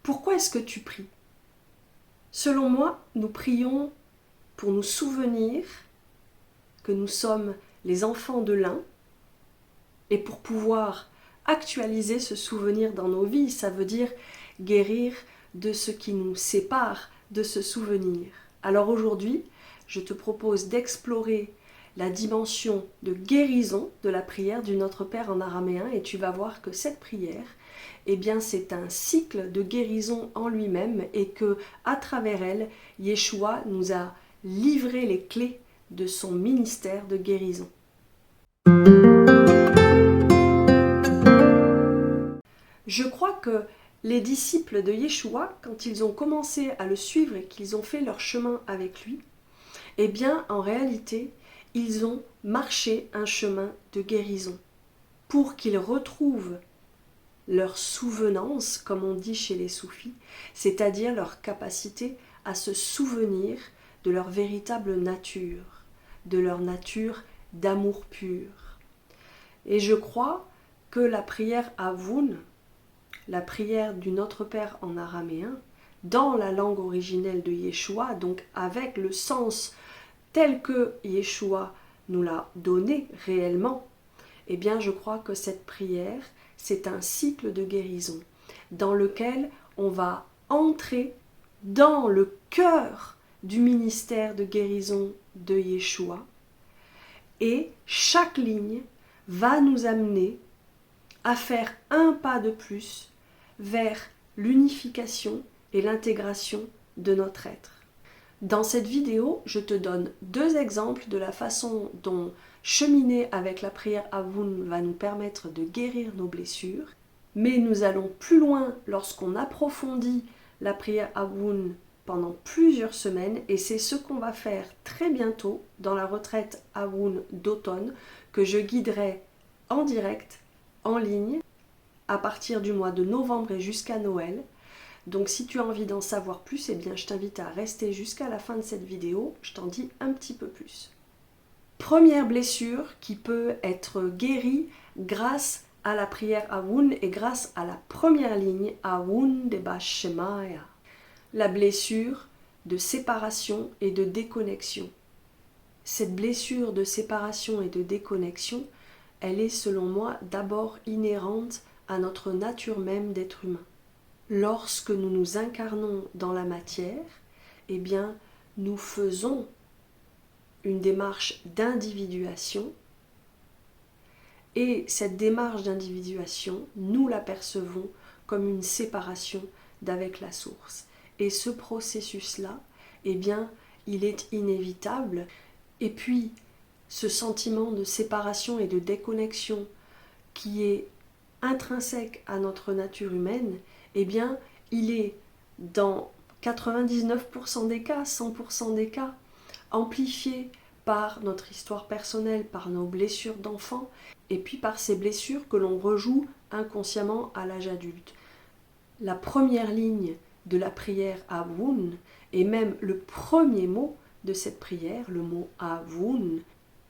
Pourquoi est-ce que tu pries? Selon moi, nous prions pour nous souvenir que nous sommes les enfants de l'un et pour pouvoir actualiser ce souvenir dans nos vies. Ça veut dire guérir de ce qui nous sépare de ce souvenir. Alors aujourd'hui, je te propose d'explorer la dimension de guérison de la prière du Notre Père en araméen et tu vas voir que cette prière, eh bien, c'est un cycle de guérison en lui-même et que, à travers elle, Yeshua nous a livré les clés de son ministère de guérison. Je crois que les disciples de Yeshua, quand ils ont commencé à le suivre et qu'ils ont fait leur chemin avec lui, eh bien, en réalité, ils ont marché un chemin de guérison pour qu'ils retrouvent leur souvenance, comme on dit chez les soufis, c'est-à-dire leur capacité à se souvenir de leur véritable nature, de leur nature d'amour pur. Et je crois que la prière Avun, la prière du Notre Père en araméen, dans la langue originelle de Yeshua, donc avec le sens tel que Yeshua nous l'a donné réellement, eh bien je crois que cette prière, c'est un cycle de guérison dans lequel on va entrer dans le cœur du ministère de guérison de Yeshua et chaque ligne va nous amener à faire un pas de plus vers l'unification et l'intégration de notre être. Dans cette vidéo, je te donne 2 exemples de la façon dont cheminer avec la prière Avun va nous permettre de guérir nos blessures, mais nous allons plus loin lorsqu'on approfondit la prière Avun pendant plusieurs semaines et c'est ce qu'on va faire très bientôt dans la retraite Avun d'automne que je guiderai en direct, en ligne, à partir du mois de novembre et jusqu'à Noël. Donc si tu as envie d'en savoir plus, eh bien je t'invite à rester jusqu'à la fin de cette vidéo, je t'en dis un petit peu plus. Première blessure qui peut être guérie grâce à la prière Avun et grâce à la première ligne Avun de Bashemaya. La blessure de séparation et de déconnexion. Cette blessure de séparation et de déconnexion, elle est selon moi d'abord inhérente à notre nature même d'être humain. Lorsque nous nous incarnons dans la matière, eh bien, nous faisons une démarche d'individuation et cette démarche d'individuation, nous la percevons comme une séparation d'avec la source. Et ce processus-là, eh bien, il est inévitable. Et puis, ce sentiment de séparation et de déconnexion qui est intrinsèque à notre nature humaine, eh bien, il est dans 99% des cas, 100% des cas, amplifié par notre histoire personnelle, par nos blessures d'enfant, et puis par ces blessures que l'on rejoue inconsciemment à l'âge adulte. La première ligne de la prière Avun, et même le premier mot de cette prière, le mot Avun,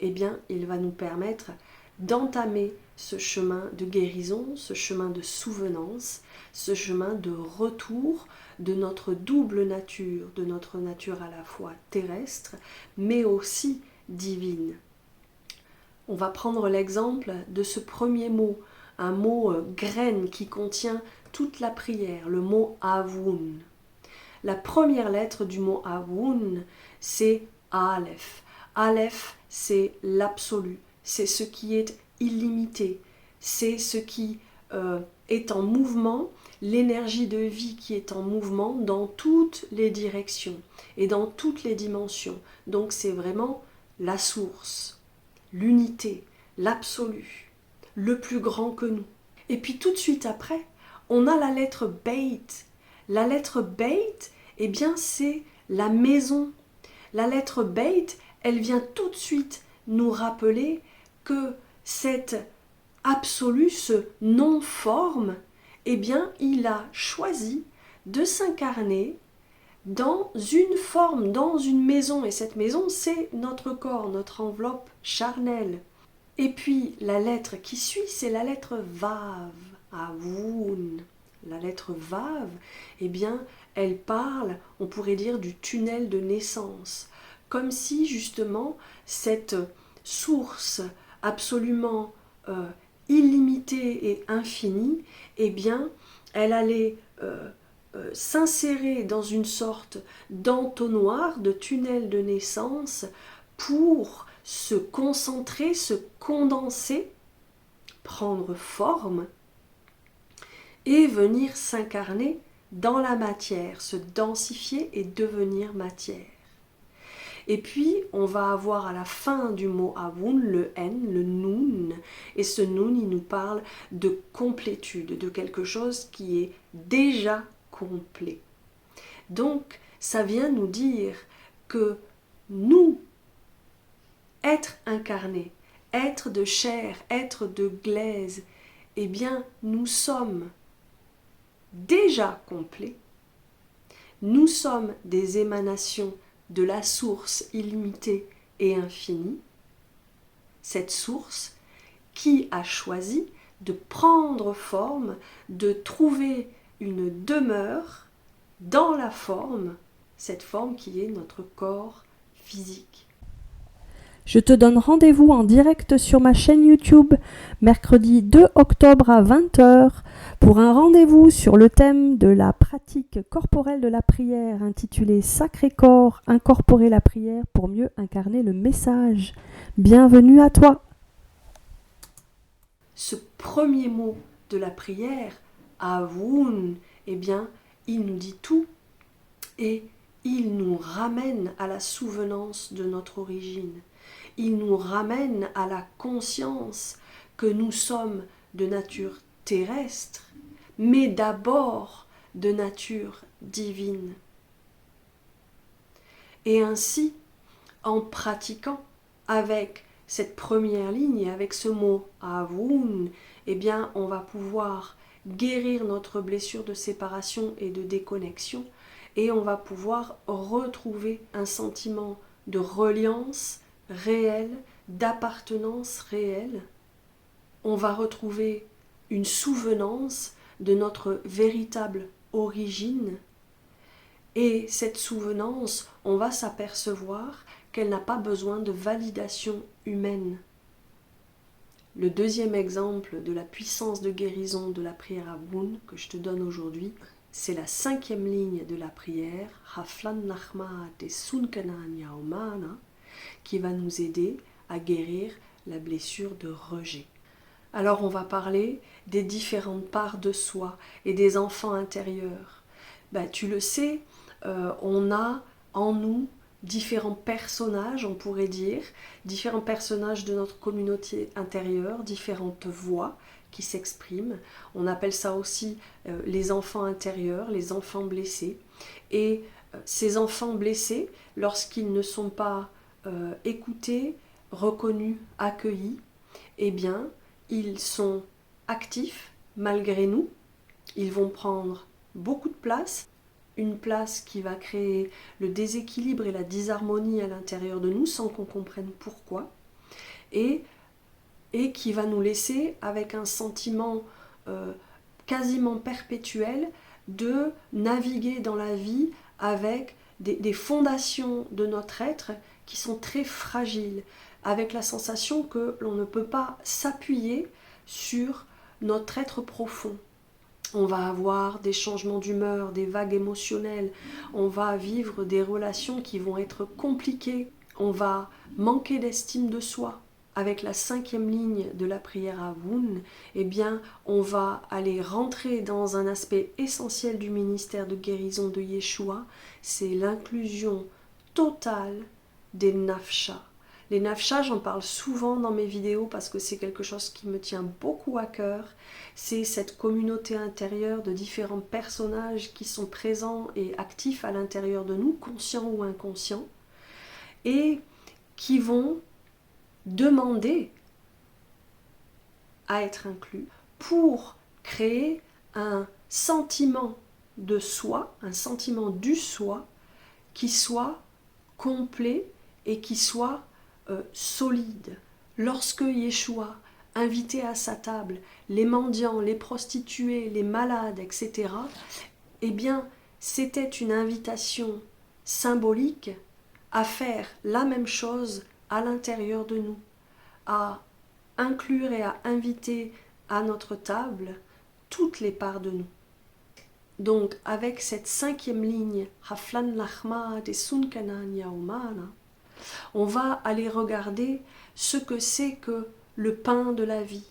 eh bien, il va nous permettre d'entamer ce chemin de guérison, ce chemin de souvenance, ce chemin de retour de notre double nature, de notre nature à la fois terrestre, mais aussi divine. On va prendre l'exemple de ce premier mot, un mot graine qui contient toute la prière, le mot Avun. La première lettre du mot Avun, c'est Aleph. Aleph, c'est l'absolu, c'est ce qui est illimité, c'est ce qui est en mouvement, l'énergie de vie qui est en mouvement dans toutes les directions et dans toutes les dimensions. Donc c'est vraiment la source, l'unité, l'absolu, le plus grand que nous. Et puis tout de suite après, on a la lettre Beit. La lettre Beit, eh bien c'est la maison. La lettre Beit, elle vient tout de suite nous rappeler que cet absolu, ce non-forme, eh bien, il a choisi de s'incarner dans une forme, dans une maison. Et cette maison, c'est notre corps, notre enveloppe charnelle. Et puis, la lettre qui suit, c'est la lettre Vav, Avun, la lettre Vav, eh bien, elle parle, on pourrait dire, du tunnel de naissance. Comme si, justement, cette source absolument illimitée et infinie, eh bien, elle allait s'insérer dans une sorte d'entonnoir, de tunnel de naissance, pour se concentrer, se condenser, prendre forme et venir s'incarner dans la matière, se densifier et devenir matière. Et puis, on va avoir à la fin du mot Avun, le N, le Nun, et ce Nun, il nous parle de complétude, de quelque chose qui est déjà complet. Donc, ça vient nous dire que nous, être incarné, être de chair, être de glaise, eh bien, nous sommes déjà complets. Nous sommes des émanations de la source illimitée et infinie, cette source qui a choisi de prendre forme, de trouver une demeure dans la forme, cette forme qui est notre corps physique. Je te donne rendez-vous en direct sur ma chaîne YouTube mercredi 2 octobre à 20h pour un rendez-vous sur le thème de la pratique corporelle de la prière intitulé Sacré Corps, incorporer la prière pour mieux incarner le message. Bienvenue à toi. Ce premier mot de la prière, Avun, eh bien, il nous dit tout et il nous ramène à la souvenance de notre origine. Il nous ramène à la conscience que nous sommes de nature terrestre, mais d'abord de nature divine. Et ainsi, en pratiquant avec cette première ligne et avec ce mot Avun, eh bien, on va pouvoir guérir notre blessure de séparation et de déconnexion et on va pouvoir retrouver un sentiment de reliance réelle, d'appartenance réelle. On va retrouver une souvenance de notre véritable origine et cette souvenance, on va s'apercevoir qu'elle n'a pas besoin de validation humaine. Le deuxième exemple de la puissance de guérison de la prière Avun que je te donne aujourd'hui, c'est la 5e ligne de la prière, Haflan Nachma de Sunkanan Yaomana, qui va nous aider à guérir la blessure de rejet. Alors on va parler des différentes parts de soi et des enfants intérieurs. Tu le sais, on a en nous différents personnages, on pourrait dire, différents personnages de notre communauté intérieure, différentes voix qui s'expriment. On appelle ça aussi les enfants intérieurs, les enfants blessés. Et ces enfants blessés, lorsqu'ils ne sont pas écoutés, reconnus, accueillis, eh bien, ils sont actifs malgré nous. Ils vont prendre beaucoup de place, une place qui va créer le déséquilibre et la disharmonie à l'intérieur de nous sans qu'on comprenne pourquoi, et qui va nous laisser avec un sentiment quasiment perpétuel de naviguer dans la vie avec des fondations de notre être qui sont très fragiles, avec la sensation que l'on ne peut pas s'appuyer sur notre être profond. On va avoir des changements d'humeur, des vagues émotionnelles, on va vivre des relations qui vont être compliquées, on va manquer d'estime de soi. Avec la 5e ligne de la prière Avun, eh bien, on va aller rentrer dans un aspect essentiel du ministère de guérison de Yeshua, c'est l'inclusion totale des nafsha. Les nafsha, j'en parle souvent dans mes vidéos parce que c'est quelque chose qui me tient beaucoup à cœur. C'est cette communauté intérieure de différents personnages qui sont présents et actifs à l'intérieur de nous, conscients ou inconscients, et qui vont demander à être inclus pour créer un sentiment de soi, un sentiment du soi qui soit complet et qui soit solide. Lorsque Yeshua inviter à sa table les mendiants, les prostituées, les malades, etc., eh bien, c'était une invitation symbolique à faire la même chose à l'intérieur de nous, à inclure et à inviter à notre table toutes les parts de nous. Donc, avec cette 5e ligne, Haflan Lahma de Sunkanan Yaumana, on va aller regarder ce que c'est que le pain de la vie.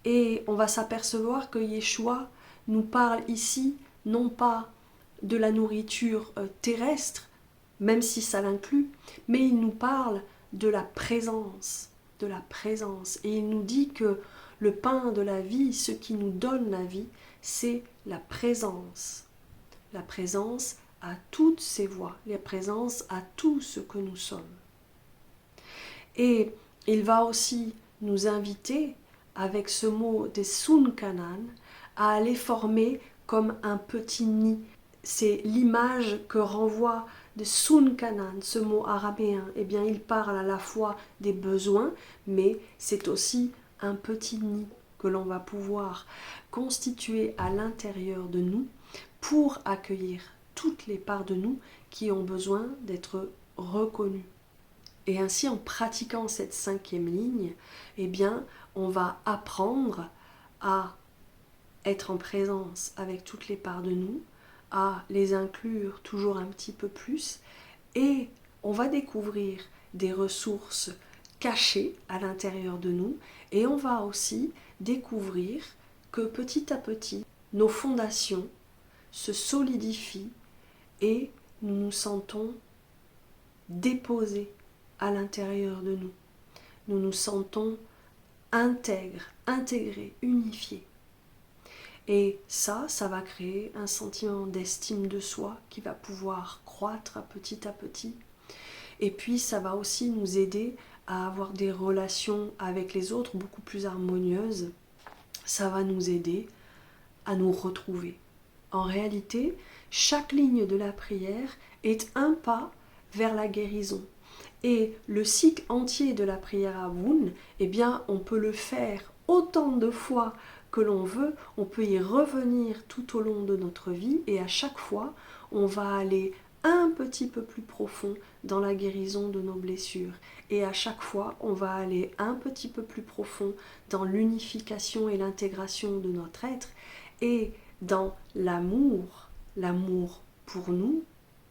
Et on va s'apercevoir que Yeshua nous parle ici non pas de la nourriture terrestre, même si ça l'inclut, mais il nous parle de la présence, de la présence. Et il nous dit que le pain de la vie, ce qui nous donne la vie, c'est la présence. La présence à toutes ses voies, la présence à tout ce que nous sommes. Et il va aussi nous inviter, avec ce mot des Sunkanan, à aller former comme un petit nid. C'est l'image que renvoie de Sunkanan, ce mot araméen. Eh bien, il parle à la fois des besoins, mais c'est aussi un petit nid que l'on va pouvoir constituer à l'intérieur de nous pour accueillir toutes les parts de nous qui ont besoin d'être reconnues. Et ainsi, en pratiquant cette 5e ligne, eh bien, on va apprendre à être en présence avec toutes les parts de nous, à les inclure toujours un petit peu plus, et on va découvrir des ressources cachées à l'intérieur de nous, et on va aussi découvrir que petit à petit, nos fondations se solidifient et nous nous sentons déposés à l'intérieur de nous. Nous nous sentons intègres, intégrés, unifiés. Et ça va créer un sentiment d'estime de soi qui va pouvoir croître petit à petit. Et puis ça va aussi nous aider à avoir des relations avec les autres beaucoup plus harmonieuses. Ça va nous aider à nous retrouver. En réalité, chaque ligne de la prière est un pas vers la guérison. Et le cycle entier de la prière à Voun, eh bien, on peut le faire autant de fois que l'on veut, on peut y revenir tout au long de notre vie et à chaque fois, on va aller un petit peu plus profond dans la guérison de nos blessures. Et à chaque fois, on va aller un petit peu plus profond dans l'unification et l'intégration de notre être et dans l'amour pour nous,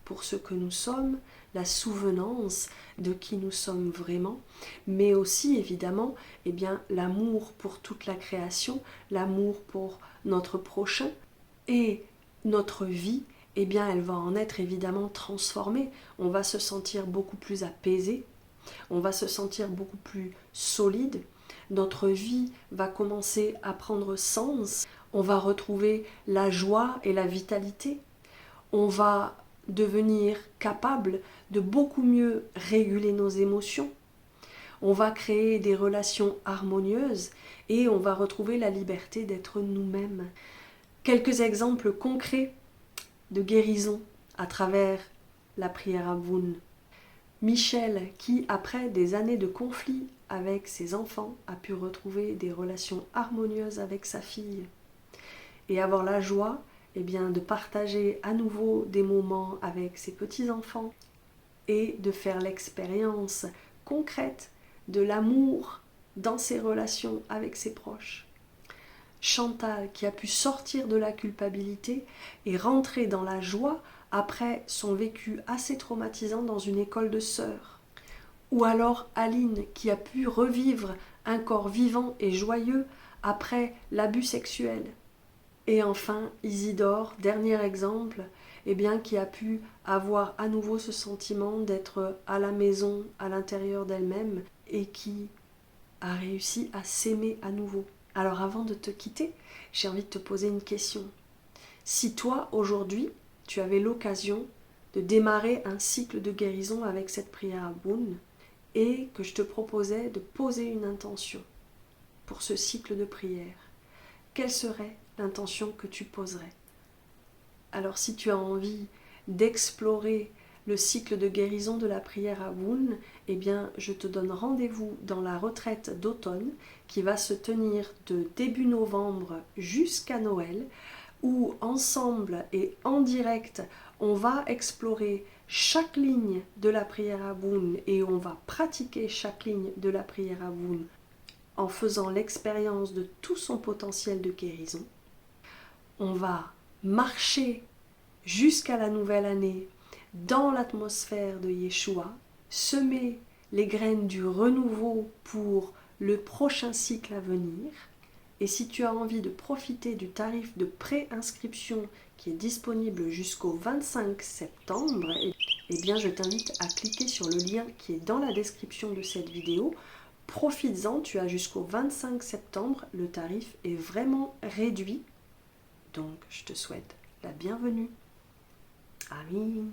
pour ce que nous sommes, la souvenance de qui nous sommes vraiment, mais aussi évidemment eh bien, l'amour pour toute la création, l'amour pour notre prochain et notre vie, eh bien, elle va en être évidemment transformée. On va se sentir beaucoup plus apaisé, on va se sentir beaucoup plus solide, notre vie va commencer à prendre sens, on va retrouver la joie et la vitalité, on va devenir capable de beaucoup mieux réguler nos émotions. On va créer des relations harmonieuses et on va retrouver la liberté d'être nous-mêmes. Quelques exemples concrets de guérison à travers la prière à Voun. Michel, qui après des années de conflit avec ses enfants, a pu retrouver des relations harmonieuses avec sa fille et avoir la joie eh bien, de partager à nouveau des moments avec ses petits-enfants et de faire l'expérience concrète de l'amour dans ses relations avec ses proches. Chantal, qui a pu sortir de la culpabilité et rentrer dans la joie après son vécu assez traumatisant dans une école de sœurs. Ou alors Aline, qui a pu revivre un corps vivant et joyeux après l'abus sexuel. Et enfin, Isidore, dernier exemple, eh bien, qui a pu avoir à nouveau ce sentiment d'être à la maison, à l'intérieur d'elle-même, et qui a réussi à s'aimer à nouveau. Alors avant de te quitter, j'ai envie de te poser une question. Si toi, aujourd'hui, tu avais l'occasion de démarrer un cycle de guérison avec cette prière à Voun, et que je te proposais de poser une intention pour ce cycle de prière, quelle serait l'intention que tu poserais? Alors si tu as envie d'explorer le cycle de guérison de la prière à Woun, eh bien, je te donne rendez-vous dans la retraite d'automne qui va se tenir de début novembre jusqu'à Noël, où ensemble et en direct, on va explorer chaque ligne de la prière à Woun et on va pratiquer chaque ligne de la prière à Woun en faisant l'expérience de tout son potentiel de guérison. On va marcher jusqu'à la nouvelle année dans l'atmosphère de Yeshua, semer les graines du renouveau pour le prochain cycle à venir. Et si tu as envie de profiter du tarif de pré-inscription qui est disponible jusqu'au 25 septembre, eh bien je t'invite à cliquer sur le lien qui est dans la description de cette vidéo. Profites-en, tu as jusqu'au 25 septembre, le tarif est vraiment réduit. Donc je te souhaite la bienvenue. Amin.